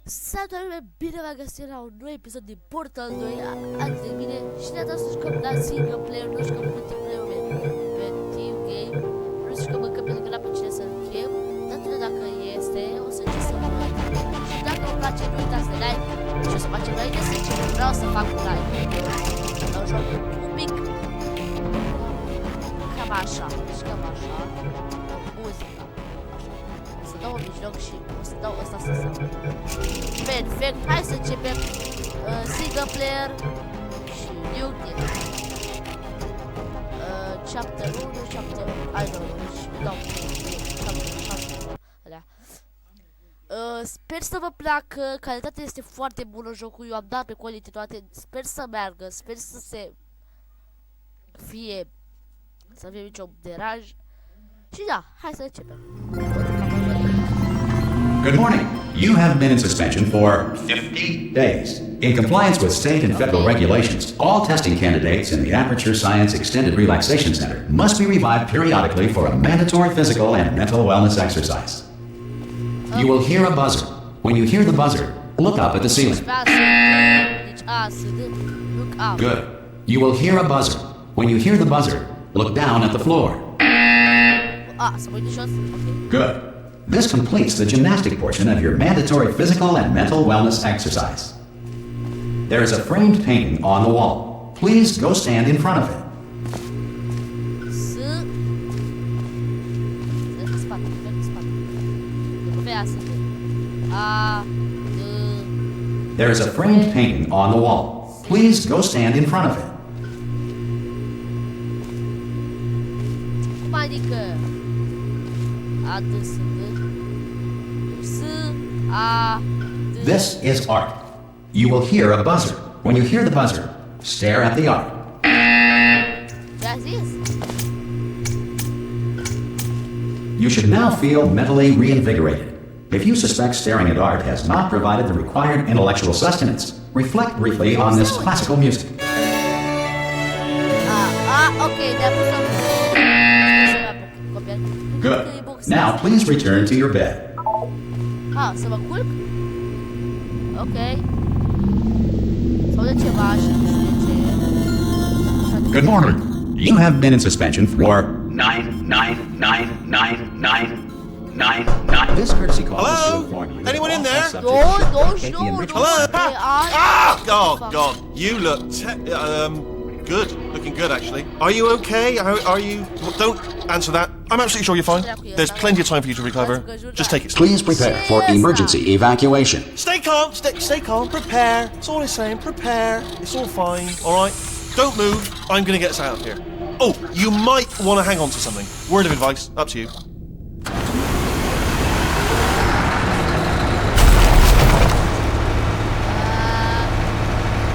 Salutare lume, bine v-am găsit la un nou episod din Portal 2. Azi de mine și de data să jucăm la single player, nu jucăm multiplayer pe team game. Nu jucăm încă pentru că n-am pe cine să-l chem. Dar dacă este, o să încerc să vă văd. Și dacă vă place, nu uitați de like. Și o să facem înainte să încep, vreau să fac un like. Dar joc un pic cam așa, deci cam așa. Muzica. Să dau un mijloc și o să dau ăsta să se perfect, hai să începem single player și new game. Chapter 1, chapter 1, I don't know, și dau chapter 1. Sper să vă placă, calitatea este foarte bună jocul, eu am dat pe quality toate, sper să meargă, sper să se fie, să fie niciun deraj. Și da, hai să începem. Good morning. You have been in suspension for 50 days. In compliance with state and federal regulations, all testing candidates in the Aperture Science Extended Relaxation Center must be revived periodically for a mandatory physical and mental wellness exercise. You will hear a buzzer. When you hear the buzzer, look up at the ceiling. Good. You will hear a buzzer. When you hear the buzzer, look down at the floor. Good. This completes the gymnastic portion of your mandatory physical and mental wellness exercise. There is a framed painting on the wall. Please go stand in front of it. There is a framed painting on the wall. Please go stand in front of it. This is art. You will hear a buzzer. When you hear the buzzer, stare at the art. You should now feel mentally reinvigorated. If you suspect staring at art has not provided the required intellectual sustenance, reflect briefly on this classical music. Good. Now please return to your bed. Să mă culc? Ok. Good morning. You have been in suspension for 9999999. This courtesy call is to inform you. Anyone in there? No. Hello? Oh God! You look good. Looking good, actually. Are you okay? Are you? Don't answer that. I'm absolutely sure you're fine. There's plenty of time for you to recover. Just take it slow. Please prepare for emergency evacuation. Stay calm. Stay calm. Prepare. That's all I'm saying. Prepare. It's all fine. All right. Don't move. I'm gonna get us out of here. Oh, you might want to hang on to something. Word of advice. Up to you.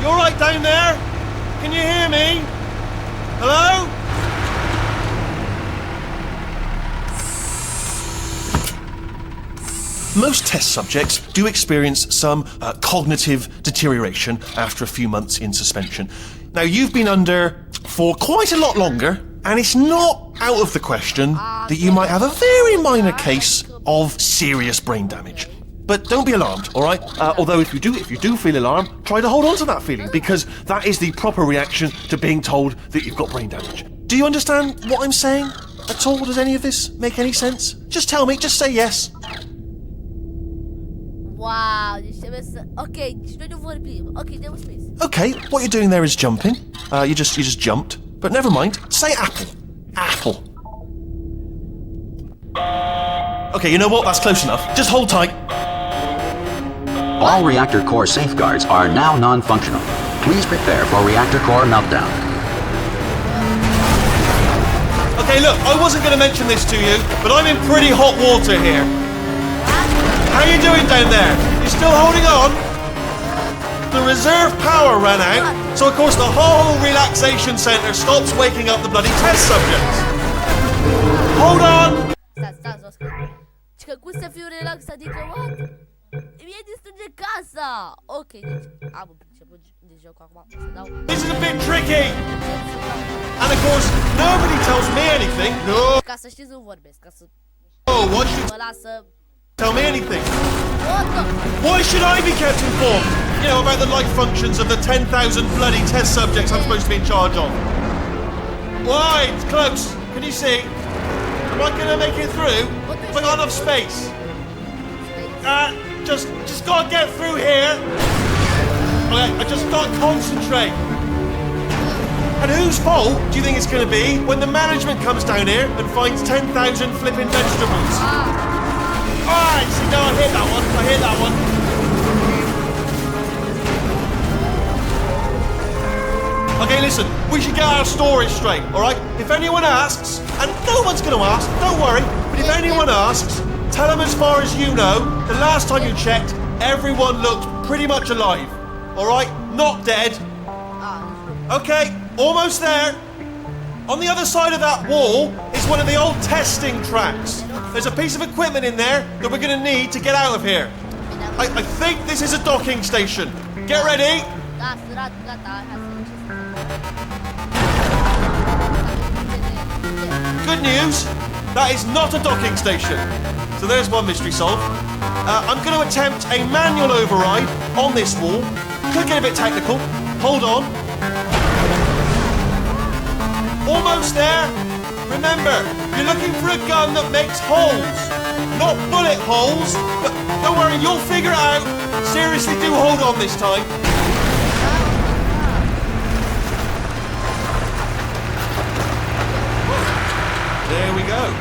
You all right down there? Can you hear me? Hello? Most test subjects do experience some cognitive deterioration after a few months in suspension. Now, you've been under for quite a lot longer, and it's not out of the question that you might have a very minor case of serious brain damage. But don't be alarmed, all right? Although if you do feel alarmed, try to hold on to that feeling, because that is the proper reaction to being told that you've got brain damage. Do you understand what I'm saying at all? Does any of this make any sense? Just tell me, just say yes. Wow, deci trebuie să... Ok, deci noi nu vorbim. Ok, dăm space. Okay, what you're doing there is jumping. You just jumped. But never mind. Say apple. Apple. Okay, you know what? That's close enough. Just hold tight. All reactor core safeguards are now non-functional. Please prepare for reactor core meltdown. Okay, look, I wasn't going to mention this to you, but I'm in pretty hot water here. How you doing down there? You still holding on? The reserve power ran out, so of course the whole relaxation center stops waking up the bloody test subjects. Hold on! Stați, și că cum să fiu relax, adică what? Mi-e distrage casa! Ok, deci am început de jocul acum, să dau... This is a bit tricky! And of course, nobody tells me anything. No! Ca să știți, nu vorbesc, ca să... Oh, what should mă lasă... tell me anything? What the? Why should I be kept informed? You know, about the life functions of the 10,000 bloody test subjects I'm supposed to be in charge of. Why? It's close. Can you see? Am I gonna make it through? Have I got enough space? Just gotta get through here. Okay, I just gotta concentrate. And whose fault do you think it's gonna be when the management comes down here and finds 10,000 flipping vegetables? Alright, see, now I hear that one. I hear that one. Okay, listen, we should get our story straight, alright? If anyone asks, and no one's gonna ask, don't worry, but if anyone asks, tell them as far as you know, the last time you checked, everyone looked pretty much alive. Alright? Not dead. Okay, almost there. On the other side of that wall is one of the old testing tracks. There's a piece of equipment in there that we're going to need to get out of here. I think this is a docking station. Get ready. Good news, that is not a docking station. So there's one mystery solved. I'm going to attempt a manual override on this wall. Could get a bit technical. Hold on. Almost there. Remember, you're looking for a gun that makes holes. Not bullet holes, but don't worry, you'll figure it out. Seriously, do hold on this time. There we go.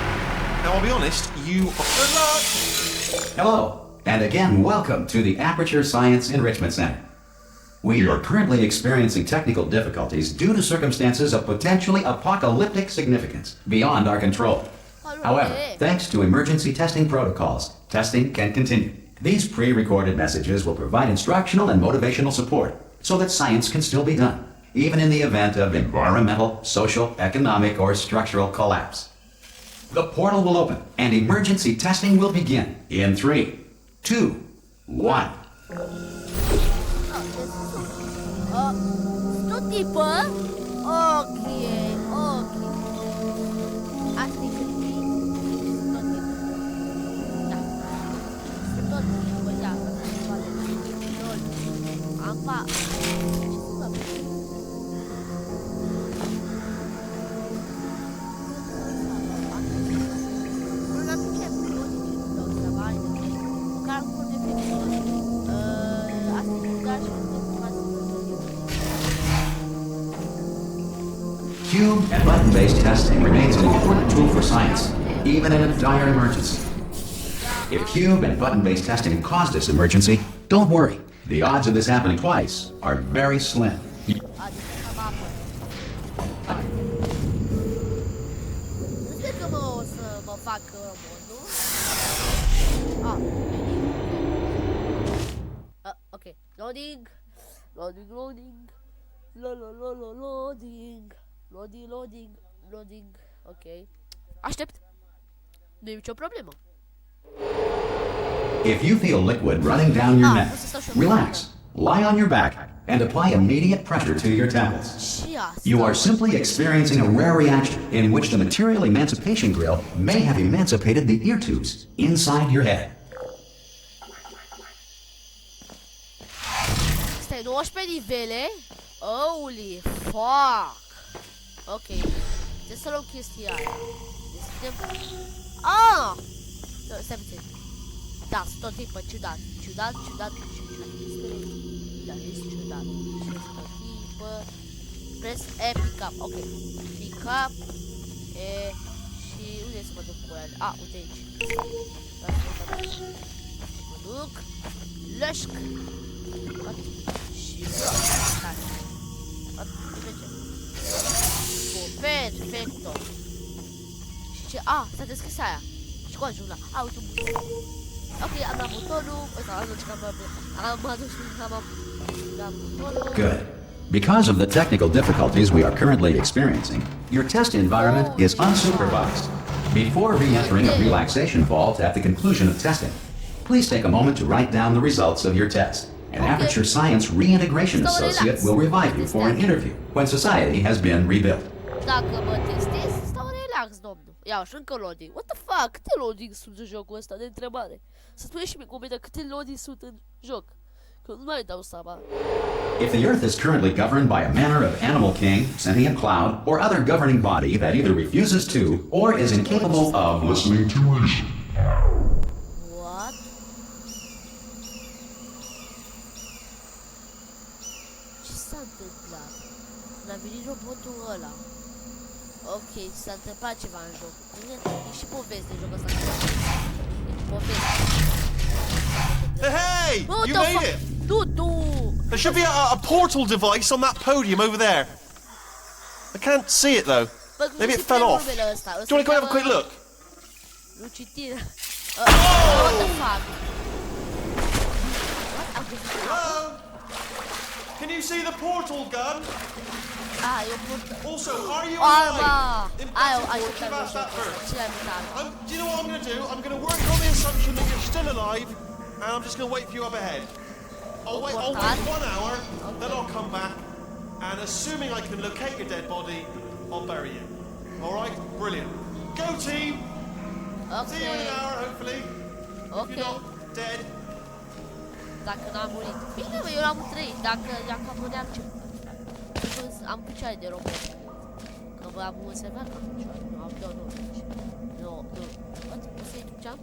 Now, I'll be honest, you are... Good luck! Hello, and again, welcome to the Aperture Science Enrichment Center. We are currently experiencing technical difficulties due to circumstances of potentially apocalyptic significance beyond our control. However, thanks to emergency testing protocols, testing can continue. These pre-recorded messages will provide instructional and motivational support so that science can still be done, even in the event of environmental, social, economic, or structural collapse. The portal will open and emergency testing will begin in 3, 2, 1. Tot tipul? Ok. Asta e cât tot tipul. Da. Tot tipul, da. Apa. Cube and button-based testing remains an important tool for science, even in a dire emergency. If cube and button-based testing caused this emergency, don't worry. The odds of this happening twice are very slim. Nu cred că o să mă fac modul. Ok. Loading. Loading. Ok. Aștept. Nu e nicio problemă. If you feel liquid running down your neck, relax, lie on your back, and apply immediate pressure to your temples. You are simply experiencing a rare reaction in which the material emancipation grill may have emancipated the ear tubes inside your head. Stai, 19 nivele? Holy fuck! Ok. Trebuie să luăm chestia aia. Deschidem... Stai puțin. Da, tot timpul ciudat. Ciudat. Este ciudat. Și tot timpul... Press E, pick up. Ok. Pick up. E... Și unde să mă duc cu el? Uite aici. Și mă duc. Lășc. Și... Perfecto. Și ce? S-a deschis aia. Și cu ajung la... uite un buton. Ok, am dat butonul. Good. Because of the technical difficulties we are currently experiencing, your test environment is unsupervised. Before re-entering a relaxation vault at the conclusion of testing, please take a moment to write down the results of your test. An Aperture Science Reintegration Associate will revive you for an interview when society has been rebuilt. Dacă mă testez, stau relax, domnul. Ia, și încă loading. What the fuck? Câte loading sunt în jocul ăsta de întrebare? Să spuneți și mie în comentarii câte loading sunt în joc. Că nu mai dau seama. If the Earth is currently governed by a manner of animal king, sentient cloud, or other governing body that either refuses to or is incapable of listening to reason. What? Ce s-a întâmplat? N-a venit robotul ăla. Ok, s-a întâmplat ceva în joc. E și poveste jocul ăsta. E poveste. Hey! What You the made fuck? it! Dude! There should be a portal device on that podium over there. I can't see it though. Maybe it fell off. Do you want to go and have a quick look? Nu citire. What the fuck? Hello? Can you see the portal gun? Ah, eu portal. Also, are you Arma! alive? Give us that first. Do you know what I'm going to do? I'm going to work on the assumption that you're still alive, and I'm just going to wait for you up ahead. I'll wait 1 hour, then I'll come back, and assuming I can locate your dead body, I'll bury you. Alright? Brilliant. Go team! See you in an hour, hopefully. If you're not dead. Dacă n-am murit. Bine, mă, eu l-am trăit. Dacă muream ce... Am picioare de robot. Că am observat că am picioare. Nu am două, nu. What? O să-i duceam?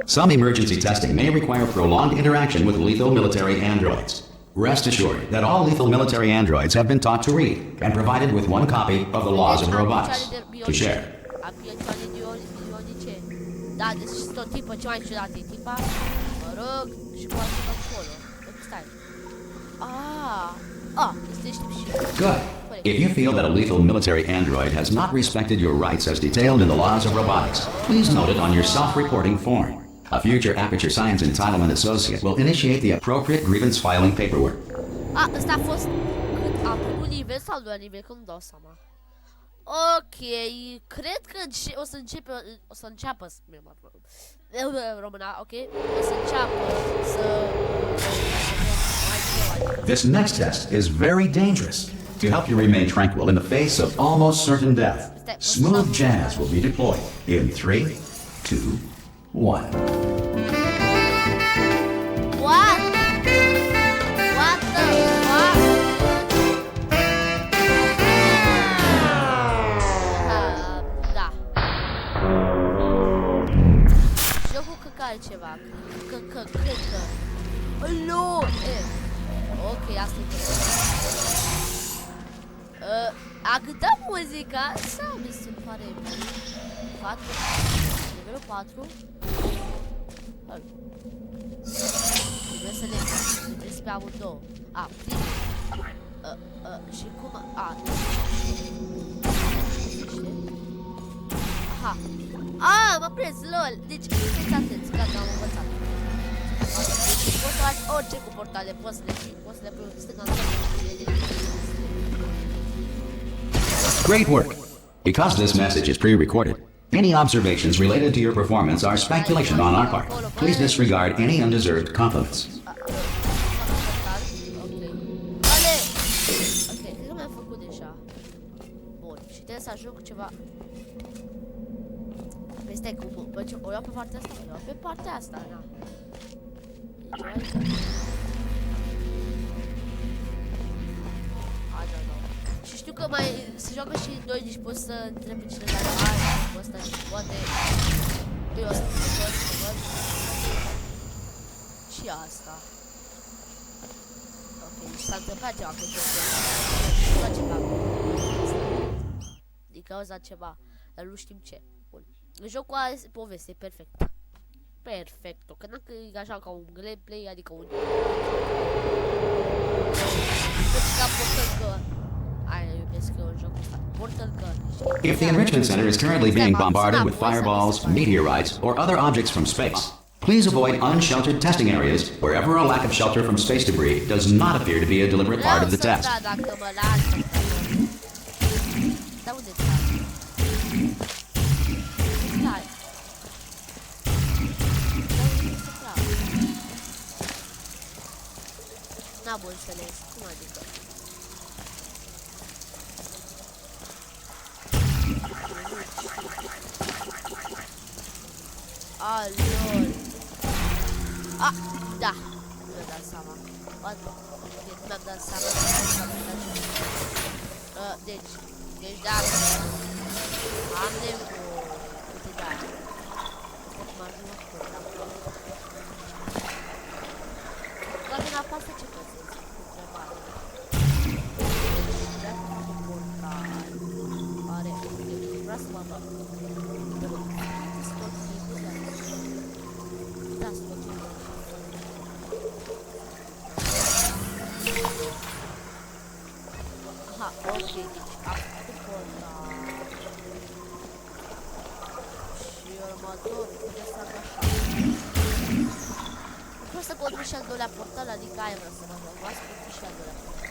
Some emergency testing may require prolonged interaction with lethal military androids. Rest assured that all lethal military androids have been taught to read and provided with one copy of the laws of robotics to share. Da, deci tot tipă ce mai ciudat e tipa. Mă rog, și cu altceva acolo. Stai. Este știu și eu. Good. If you feel that a lethal military android has not respected your rights as detailed in the laws of robotics, please note it on your self-reporting form. A future Aperture Science Entitlement Associate will initiate the appropriate grievance filing paperwork. Ăsta a fost cât a primul nivel sau doar nivel, că nu dau seama. Ok, cred că o să înceapă româna, ok? O să înceapă să... This next test is very dangerous. To help you remain tranquil in the face of almost certain death, smooth jazz will be deployed in 3, 2, 1. What? What the fuck? Da. Jocul căcare ceva. Cred că... Alo! Ok, asta e a cânta muzica sau mi se pare 4? Nivelul 4? Trebuie să le trebuie pe amândouă. Primul. Și cum... Aha. Mă prins, lol. Deci, fiți atenți, gata, am învățat. Deci, poți să faci orice cu portale, poți să le pui, stânga, Great work! Because this message is pre-recorded, any observations related to your performance are speculation on our part. Please disregard any undeserved compliments. Ok, cred că mi-am făcut deja. Bun, și trebuie să ajung cu ceva. Păi stai, o iau pe partea asta? O iau pe partea asta, da. Și știu că mai se joacă și doi, deci poți să întrebi cine dacă ai, ăsta și poate. Eu ăsta să văd. Și asta. Ok, deci s-a întâmplat ceva cu jocul ăsta. Ceva. Din cauza ceva, dar nu știm ce. Bun. Jocul are poveste, perfect. Perfecto, că n-am că așa ca un gameplay, adică un... If the enrichment center is currently being bombarded with fireballs, meteorites, or other objects from space, please avoid unsheltered testing areas wherever a lack of shelter from space debris does not appear to be a deliberate part of the test. N-am înțeles, cum adică? Alol. Ah, da. Nu mi-am dat seama. What? Ok, nu mi-am dat seama. Deci dacă am nevoie. Uite, da. Asta cum ajung acolo. La mine apasă ce găsesc? Întrebare. Dacă am un portal are... Vreau să mă bag. Da, scot timpul. Aha, ok, deci am făcut portal. Și următorul trebuie să fac așa. Vreau să continui și al doilea portal, adică aia vreau să mă joc. Vreau să continui și al doilea portal.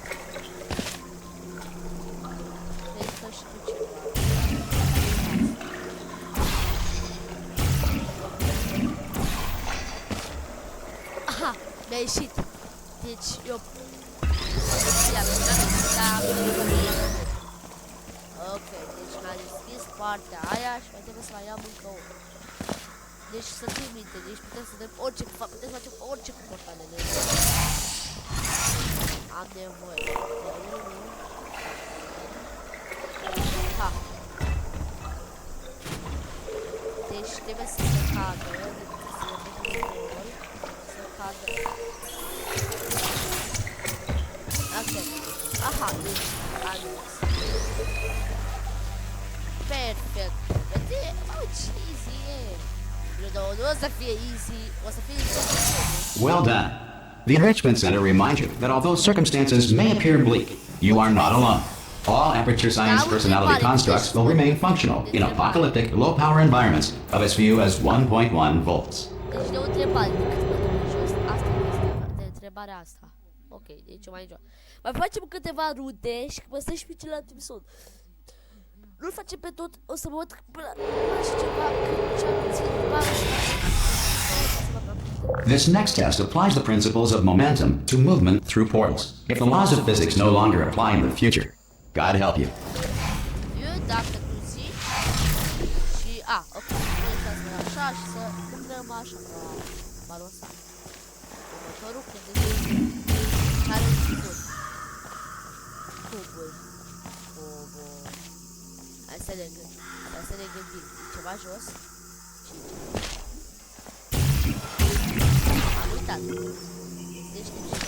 Cred că știu ceva. Aha, mi-a ieșit. Deci eu... Ok, deci mi-a deschis partea aia și mai trebuie să mai iau încă unul. Deci să ții minte, deci putem să dăm orice, putem să facem orice cu portalele. Am nevoie de unul. Ha. Deci trebuie să se cadă, să cadă. Ok. Aha, deci am zis. Perfect. Vede, ce easy e. Nu o să fie easy, o să fie easy. Well done. The Enrichment Center reminds you that although circumstances may appear bleak, you are not alone. All Aperture Science personality constructs will remain functional in apocalyptic, low-power environments of as few as 1.1 volts. Deci de o întrebare, de cât mă duc jos, asta este de întrebarea asta. Ok, deci o mai jos. Mai facem câteva rute și păstrăm și pe celălalt episod. Nu-l facem pe tot, o să mă uit până și ceva, ce am puțin, This next test applies the principles of momentum to movement through portals. If the laws of physics no longer apply in the future, God help you. Eu, dacă tu zici, și, ok, noi să spun așa și să lucrăm așa, ca barosa. Următorul, când te zici, care un cubul. Hai să ne gândim, ceva jos și am uitat. Gândește-mi și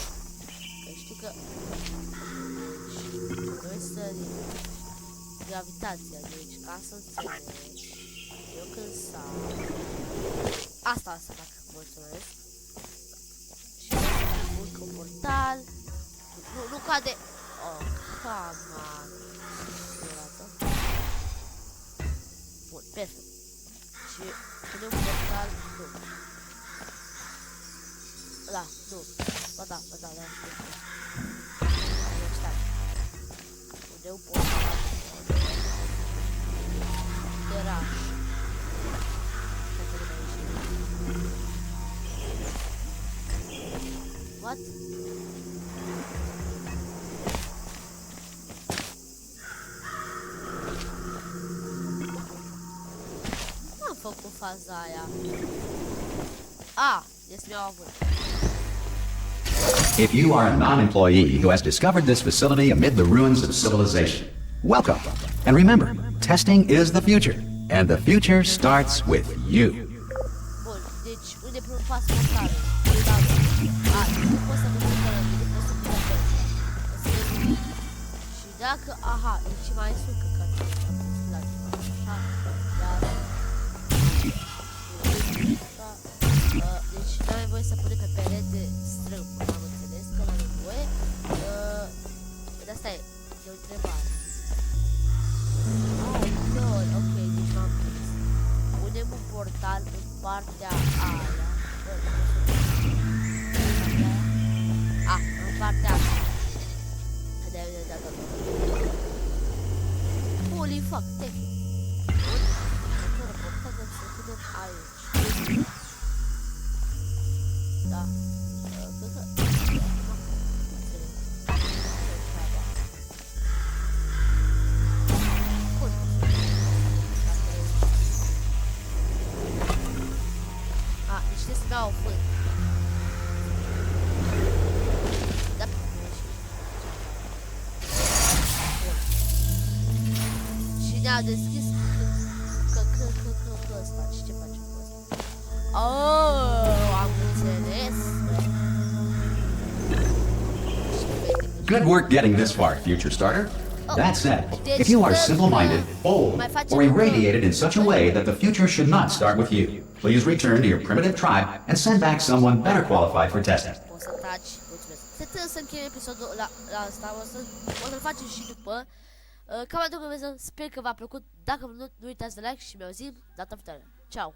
că știu că noi sărim gravitația, deci ca să înțelegi, eu când sar, asta să fac, mulțumesc. Și urcă un portal, nu cade, oh, come on. Bun, perfect. Și punem un portal, nu. Da, nu. Ba da, stai. Punem un portal. Teraș. What? Făcut faza aia. Yes, mi-au avut. If you are a non-employee who has discovered this facility amid the ruins of civilization, welcome. And remember, testing is the future, and the future starts with you. Bun, deci unde primul pas portalul? Nu pot să mă duc la mine, pot să mă duc. Și dacă, deci mai sunt căcați. Așa, iar... Deci n-am nevoie să punem pe perete strâmb, am înțeles că n-am nevoie. Dar asta e o întrebare. Lol, ok, deci m-am prins. Punem un portal în partea aia. În partea asta. De-aia mi-a dat acolo. Holy fuck, thank you. Următorul portal trebuie să punem aici. Da. am deschis că ăsta. Și ce facem cu ăsta? Oh, am înțeles. Good work getting this far, future starter. That said, if you are simple-minded, bold, or irradiated in such a way that the future should not start with you, please return to your primitive tribe and send back someone better qualified for testing. Poți să taci, mulțumesc. Se trebuie să încheie episodul la asta, o să-l facem și după. Cam atât, sper că v-a plăcut. Dacă nu uitați de like și mi-auzim data viitoare. Ciao!